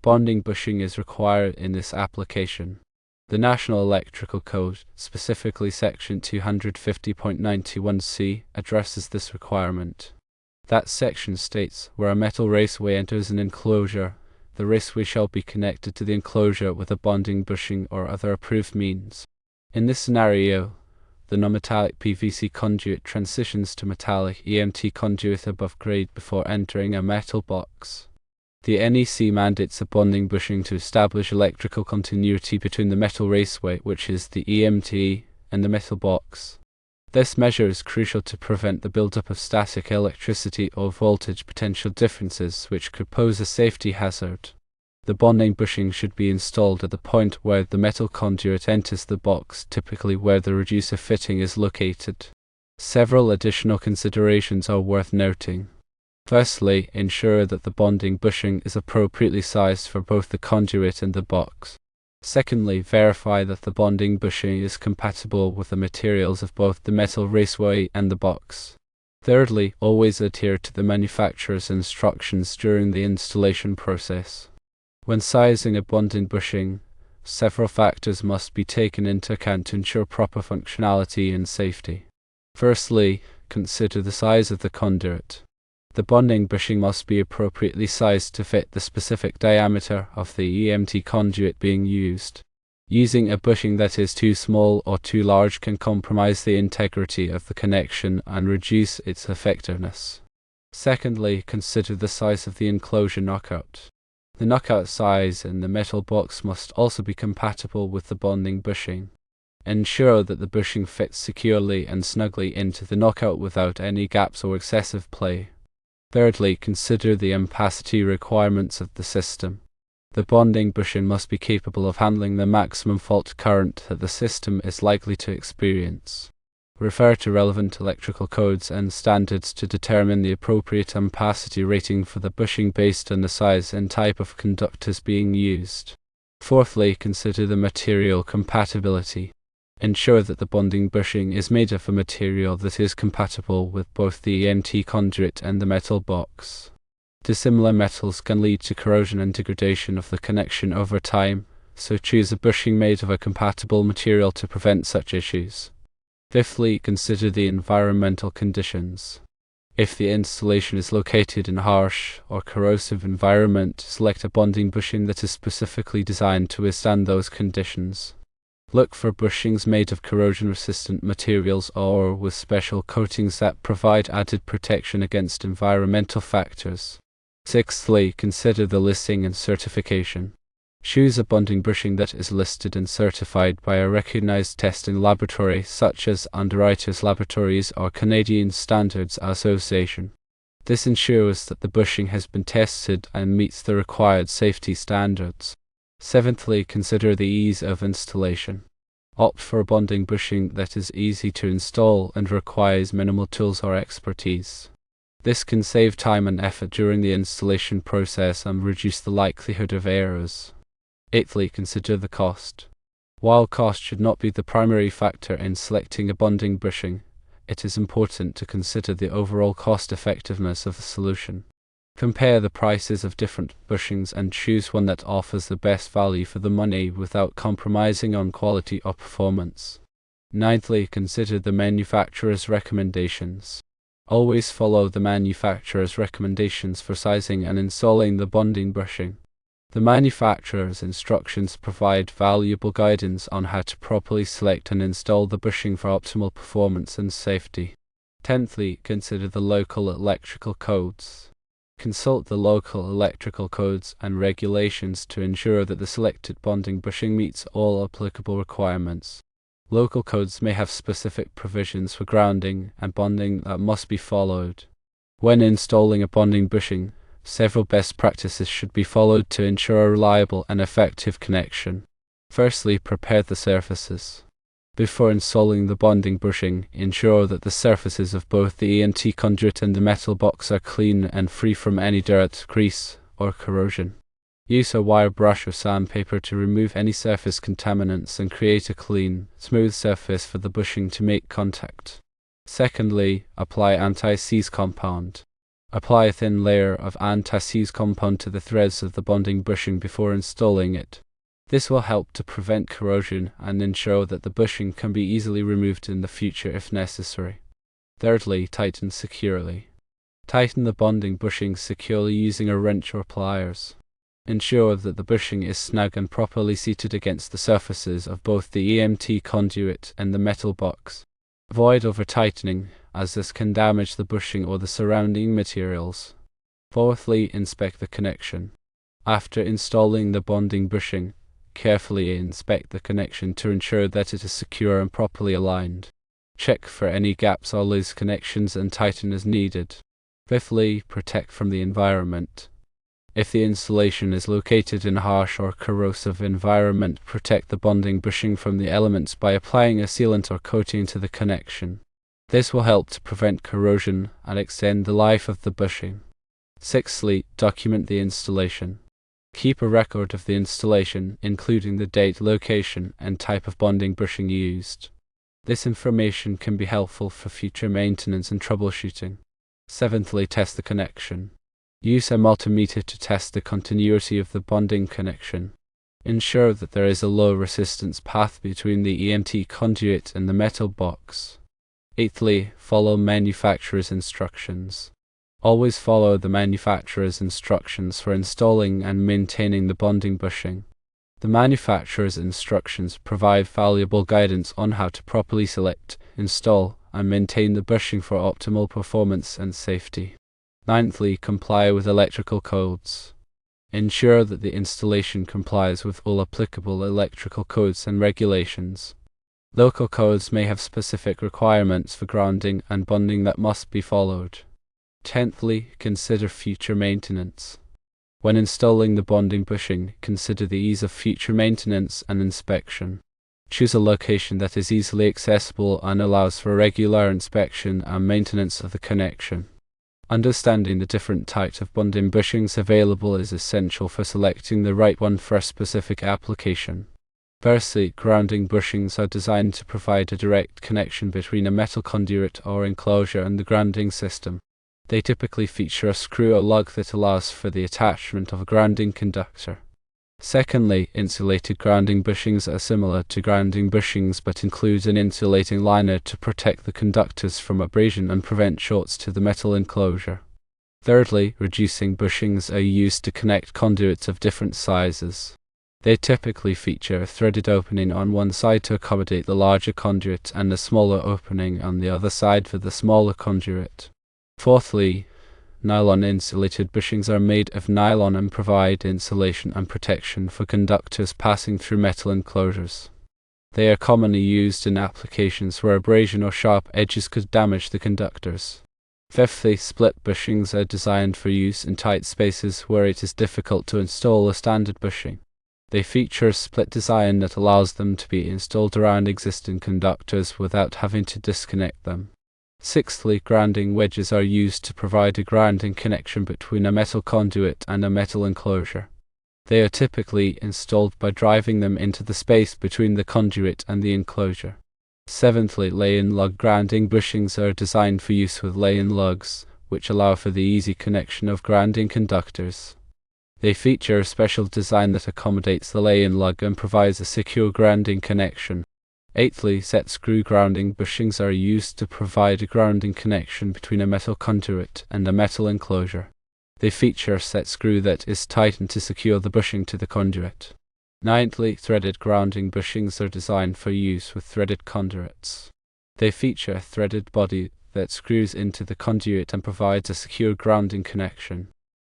bonding bushing is required in this application. The National Electrical Code, specifically Section 250.91c, addresses this requirement. That section states, where a metal raceway enters an enclosure, the raceway shall be connected to the enclosure with a bonding bushing or other approved means. In this scenario, the non-metallic PVC conduit transitions to metallic EMT conduit above grade before entering a metal box. The NEC mandates a bonding bushing to establish electrical continuity between the metal raceway, which is the EMT, and the metal box. This measure is crucial to prevent the buildup of static electricity or voltage potential differences which could pose a safety hazard. The bonding bushing should be installed at the point where the metal conduit enters the box, typically where the reducer fitting is located. Several additional considerations are worth noting. Firstly, ensure that the bonding bushing is appropriately sized for both the conduit and the box. Secondly, verify that the bonding bushing is compatible with the materials of both the metal raceway and the box. Thirdly, always adhere to the manufacturer's instructions during the installation process. When sizing a bonding bushing, several factors must be taken into account to ensure proper functionality and safety. Firstly, consider the size of the conduit. The bonding bushing must be appropriately sized to fit the specific diameter of the EMT conduit being used. Using a bushing that is too small or too large can compromise the integrity of the connection and reduce its effectiveness. Secondly, consider the size of the enclosure knockout. The knockout size in the metal box must also be compatible with the bonding bushing. Ensure that the bushing fits securely and snugly into the knockout without any gaps or excessive play. Thirdly, consider the ampacity requirements of the system. The bonding bushing must be capable of handling the maximum fault current that the system is likely to experience. Refer to relevant electrical codes and standards to determine the appropriate ampacity rating for the bushing based on the size and type of conductors being used. Fourthly, consider the material compatibility. Ensure that the bonding bushing is made of a material that is compatible with both the EMT conduit and the metal box. Dissimilar metals can lead to corrosion and degradation of the connection over time, so choose a bushing made of a compatible material to prevent such issues. Fifthly, consider the environmental conditions. If the installation is located in a harsh or corrosive environment, select a bonding bushing that is specifically designed to withstand those conditions. Look for bushings made of corrosion-resistant materials or with special coatings that provide added protection against environmental factors. Sixthly, consider the listing and certification. Choose a bonding bushing that is listed and certified by a recognized testing laboratory such as Underwriters Laboratories or Canadian Standards Association. This ensures that the bushing has been tested and meets the required safety standards. Seventhly, consider the ease of installation. Opt for a bonding bushing that is easy to install and requires minimal tools or expertise. This can save time and effort during the installation process and reduce the likelihood of errors. Eighthly, consider the cost. While cost should not be the primary factor in selecting a bonding bushing, it is important to consider the overall cost effectiveness of the solution. Compare the prices of different bushings and choose one that offers the best value for the money without compromising on quality or performance. Ninthly, consider the manufacturer's recommendations. Always follow the manufacturer's recommendations for sizing and installing the bonding bushing. The manufacturer's instructions provide valuable guidance on how to properly select and install the bushing for optimal performance and safety. Tenthly, consider the local electrical codes. Consult the local electrical codes and regulations to ensure that the selected bonding bushing meets all applicable requirements. Local codes may have specific provisions for grounding and bonding that must be followed. When installing a bonding bushing, several best practices should be followed to ensure a reliable and effective connection. Firstly, prepare the surfaces. Before installing the bonding bushing, ensure that the surfaces of both the EMT conduit and the metal box are clean and free from any dirt, grease, or corrosion. Use a wire brush or sandpaper to remove any surface contaminants and create a clean, smooth surface for the bushing to make contact. Secondly, apply anti-seize compound. Apply a thin layer of anti-seize compound to the threads of the bonding bushing before installing it. This will help to prevent corrosion and ensure that the bushing can be easily removed in the future if necessary. Thirdly, tighten securely. Tighten the bonding bushing securely using a wrench or pliers. Ensure that the bushing is snug and properly seated against the surfaces of both the EMT conduit and the metal box. Avoid over-tightening, as this can damage the bushing or the surrounding materials. Fourthly, inspect the connection. After installing the bonding bushing, carefully inspect the connection to ensure that it is secure and properly aligned. Check for any gaps or loose connections and tighten as needed. Fifthly, protect from the environment. If the installation is located in a harsh or corrosive environment, protect the bonding bushing from the elements by applying a sealant or coating to the connection. This will help to prevent corrosion and extend the life of the bushing. Sixthly, document the installation. Keep a record of the installation, including the date, location, and type of bonding bushing used. This information can be helpful for future maintenance and troubleshooting. Seventhly, test the connection. Use a multimeter to test the continuity of the bonding connection. Ensure that there is a low resistance path between the EMT conduit and the metal box. Eighthly, follow manufacturer's instructions. Always follow the manufacturer's instructions for installing and maintaining the bonding bushing. The manufacturer's instructions provide valuable guidance on how to properly select, install, and maintain the bushing for optimal performance and safety. Ninthly, comply with electrical codes. Ensure that the installation complies with all applicable electrical codes and regulations. Local codes may have specific requirements for grounding and bonding that must be followed. Tenthly, consider future maintenance. When installing the bonding bushing, consider the ease of future maintenance and inspection. Choose a location that is easily accessible and allows for regular inspection and maintenance of the connection. Understanding the different types of bonding bushings available is essential for selecting the right one for a specific application. Firstly, grounding bushings are designed to provide a direct connection between a metal conduit or enclosure and the grounding system. They typically feature a screw or lug that allows for the attachment of a grounding conductor. Secondly, insulated grounding bushings are similar to grounding bushings but include an insulating liner to protect the conductors from abrasion and prevent shorts to the metal enclosure. Thirdly, reducing bushings are used to connect conduits of different sizes. They typically feature a threaded opening on one side to accommodate the larger conduit and a smaller opening on the other side for the smaller conduit. Fourthly, nylon insulated bushings are made of nylon and provide insulation and protection for conductors passing through metal enclosures. They are commonly used in applications where abrasion or sharp edges could damage the conductors. Fifthly, split bushings are designed for use in tight spaces where it is difficult to install a standard bushing. They feature a split design that allows them to be installed around existing conductors without having to disconnect them. Sixthly, grounding wedges are used to provide a grounding connection between a metal conduit and a metal enclosure. They are typically installed by driving them into the space between the conduit and the enclosure. Seventhly, lay-in lug grounding bushings are designed for use with lay-in lugs, which allow for the easy connection of grounding conductors. They feature a special design that accommodates the lay-in lug and provides a secure grounding connection. Eighthly, set screw grounding bushings are used to provide a grounding connection between a metal conduit and a metal enclosure. They feature a set screw that is tightened to secure the bushing to the conduit. Ninthly, threaded grounding bushings are designed for use with threaded conduits. They feature a threaded body that screws into the conduit and provides a secure grounding connection.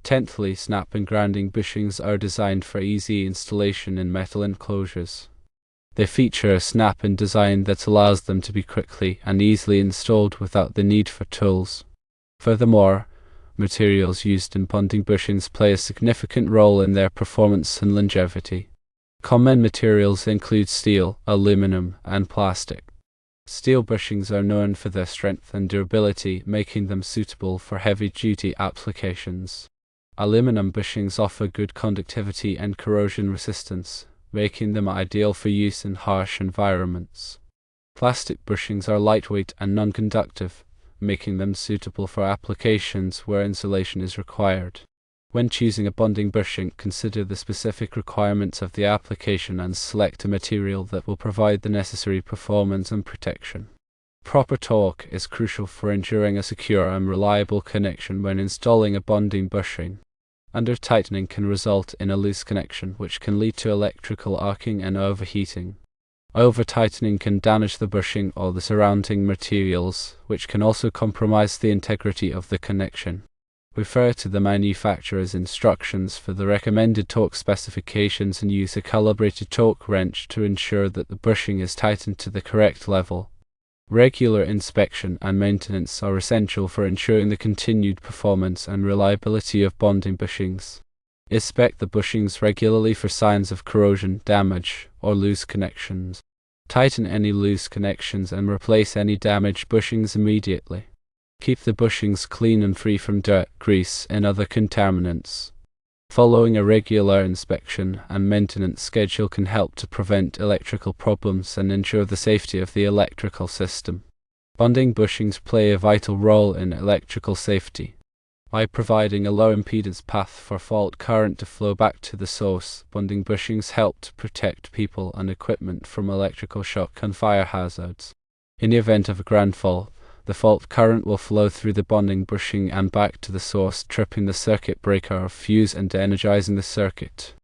Tenthly, snap and grounding bushings are designed for easy installation in metal enclosures. They feature a snap-in design that allows them to be quickly and easily installed without the need for tools. Furthermore, materials used in bonding bushings play a significant role in their performance and longevity. Common materials include steel, aluminum, and plastic. Steel bushings are known for their strength and durability, making them suitable for heavy-duty applications. Aluminum bushings offer good conductivity and corrosion resistance, making them ideal for use in harsh environments. Plastic bushings are lightweight and non-conductive, making them suitable for applications where insulation is required. When choosing a bonding bushing, consider the specific requirements of the application and select a material that will provide the necessary performance and protection. Proper torque is crucial for ensuring a secure and reliable connection when installing a bonding bushing. Under-tightening can result in a loose connection, which can lead to electrical arcing and overheating. Over-tightening can damage the bushing or the surrounding materials, which can also compromise the integrity of the connection. Refer to the manufacturer's instructions for the recommended torque specifications and use a calibrated torque wrench to ensure that the bushing is tightened to the correct level. Regular inspection and maintenance are essential for ensuring the continued performance and reliability of bonding bushings. Inspect the bushings regularly for signs of corrosion, damage, or loose connections. Tighten any loose connections and replace any damaged bushings immediately. Keep the bushings clean and free from dirt, grease, and other contaminants. Following a regular inspection and maintenance schedule can help to prevent electrical problems and ensure the safety of the electrical system. Bonding bushings play a vital role in electrical safety. By providing a low impedance path for fault current to flow back to the source, bonding bushings help to protect people and equipment from electrical shock and fire hazards. In the event of a ground fault, the fault current will flow through the bonding bushing and back to the source, tripping the circuit breaker or fuse and energizing the circuit.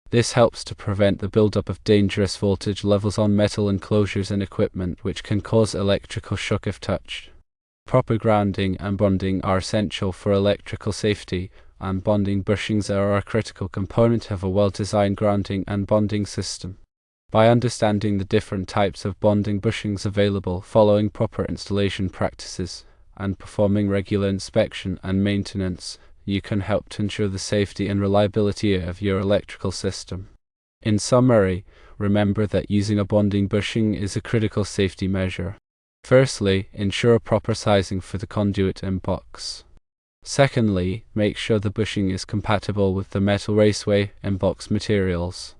This helps to prevent the buildup of dangerous voltage levels on metal enclosures and equipment, which can cause electrical shock if touched. Proper grounding and bonding are essential for electrical safety, and bonding bushings are a critical component of a well-designed grounding and bonding system. By understanding the different types of bonding bushings available, following proper installation practices, and performing regular inspection and maintenance, you can help to ensure the safety and reliability of your electrical system. In summary, remember that using a bonding bushing is a critical safety measure. Firstly, ensure proper sizing for the conduit and box. Secondly, make sure the bushing is compatible with the metal raceway and box materials.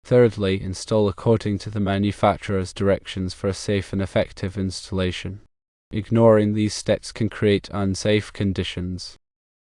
Thirdly, install according to the manufacturer's directions for a safe and effective installation. Ignoring these steps can create unsafe conditions.